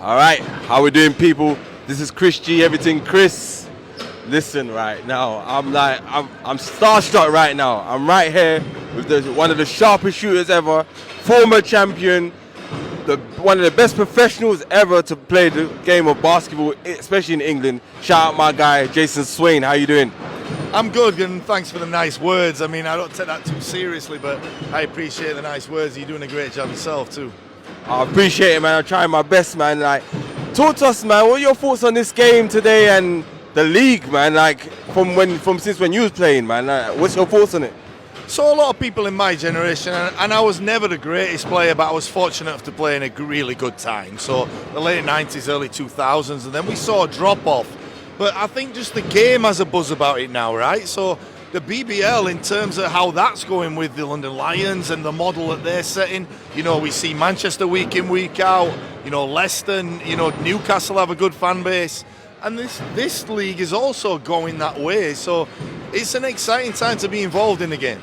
All right, how we doing, people? This is Chris G, Everyting Chris. Listen, right now, I'm starstruck right now. I'm right here with one of the sharpest shooters ever, former champion, one of the best professionals ever to play the game of basketball, especially in England. Shout out my guy, Jason Swaine. How you doing? I'm good, and thanks for the nice words. I mean, I don't take that too seriously, but I appreciate the nice words. You're doing a great job yourself, too. I appreciate it, man. I'm trying my best, man. Like, talk to us, man. What are your thoughts on this game today and the league, man? Like, since when you was playing, man. Like, what's your thoughts on it? So a lot of people in my generation, and I was never the greatest player, but I was fortunate enough to play in a really good time. So the late 90s, early 2000s, and then we saw a drop-off. But I think just the game has a buzz about it now, right? So the BBL, in terms of how that's going with the London Lions and the model that they're setting, you know, we see Manchester week in, week out, you know, Leicester, you know, Newcastle have a good fan base. And this league is also going that way. So it's an exciting time to be involved in the game.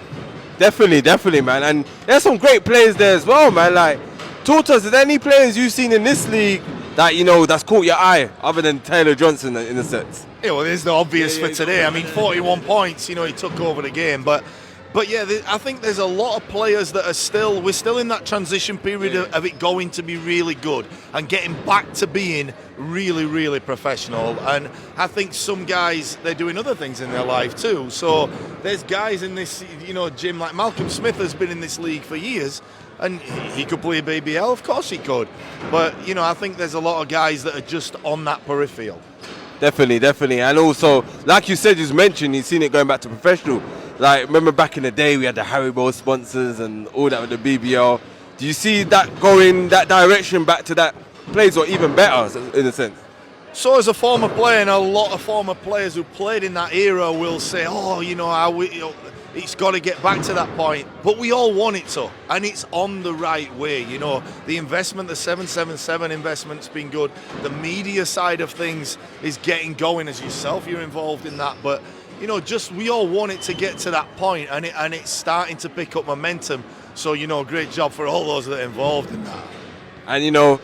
Definitely, man. And there's some great players there as well, man. Like, talk to us, are there any players you've seen in this league that, you know, that's caught your eye, other than Taylor Johnson in a sense? Yeah, well, there's the obvious for today. I mean, 41 points, you know, he took over the game. But yeah, I think there's a lot of players that we're still in that transition period of it going to be really good and getting back to being really, really professional. And I think some guys, they're doing other things in their life too. So there's guys in this, you know, gym, like Malcolm Smith has been in this league for years, and he could play a BBL, of course he could. But, you know, I think there's a lot of guys that are just on that peripheral. Definitely. And also, like you said, you mentioned, you've seen it going back to professional. Like, remember back in the day, we had the Haribo sponsors and all that with the BBL. Do you see that going that direction back to that place, or even better, in a sense? So as a former player, and a lot of former players who played in that era will say, oh, you know, it's got to get back to that point. But we all want it to, and it's on the right way. You know, the investment, the 777 investment's been good. The media side of things is getting going. As yourself, you're involved in that. But, you know, just we all want it to get to that point, and it's starting to pick up momentum. So, you know, great job for all those that are involved in that. And, you know,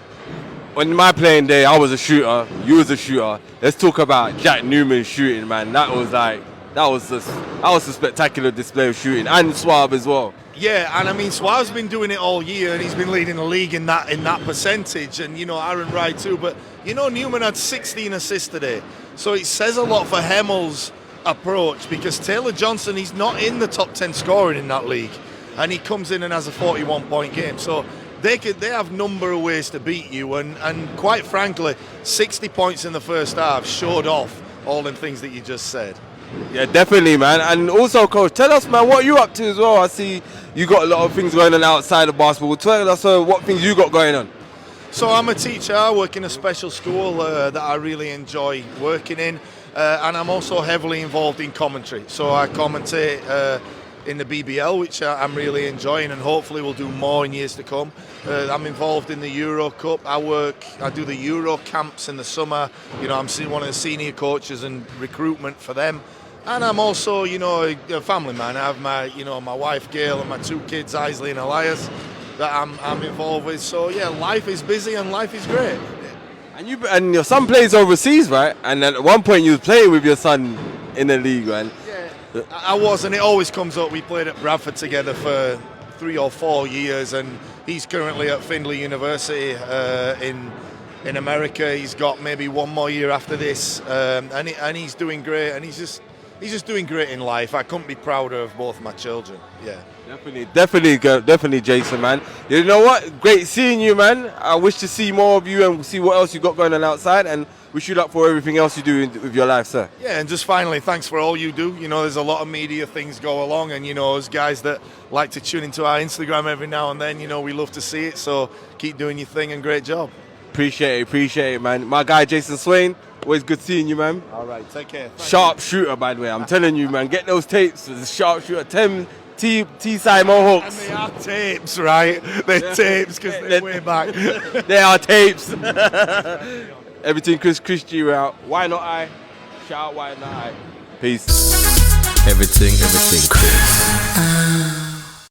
on my playing day, I was a shooter, you was a shooter. Let's talk about Jack Newman's shooting, man. That was a spectacular display of shooting, and Swab as well. Yeah, and I mean, Swab's been doing it all year, and he's been leading the league in that percentage, and, you know, Aaron Wright too. But, you know, Newman had 16 assists today, so it says a lot for Hemmel's approach, because Taylor Johnson, he's not in the top 10 scoring in that league, and he comes in and has a 41-point game. So they have number of ways to beat you, and quite frankly, 60 points in the first half showed off all them things that you just said. Yeah, definitely, man. And also, coach, tell us, man, what you up to as well. I see you got a lot of things going on outside of basketball. Tell us what things you got going on. So I'm a teacher. I work in a special school that I really enjoy working in, and I'm also heavily involved in commentary. So I commentate in the BBL, which I'm really enjoying, and hopefully we'll do more in years to come. I'm involved in the Euro Cup. I do the Euro camps in the summer. You know, I'm one of the senior coaches and recruitment for them. And I'm also, you know, a family man. I have my wife Gail and my two kids, Isley and Elias, that I'm involved with. So yeah, life is busy and life is great. And your son plays overseas, right? And at one point you was playing with your son in the league, man. Yeah, I was, and it always comes up. We played at Bradford together for 3 or 4 years, and he's currently at Findlay University in America. He's got maybe one more year after this, and he's doing great, and he's just doing great in life. I couldn't be prouder of both my children. Yeah. Definitely, Jason, man. You know what? Great seeing you, man. I wish to see more of you and see what else you got going on outside, and wish you luck for everything else you do with your life, sir. Yeah, and just finally, thanks for all you do. You know, there's a lot of media things go along, and, you know, as guys that like to tune into our Instagram every now and then, you know, we love to see it. So keep doing your thing, and great job. Appreciate it, man. My guy, Jason Swaine. Always good seeing you, man. All right, take care. Sharp shooter, by the way. I'm telling you, man. Get those tapes. The sharp shooter. T-side Mohawks. And they are tapes, right? They're tapes because they're way back. They are tapes. Everything Chris G out. Why not I? Shout out, why not I? Peace. Everything Chris.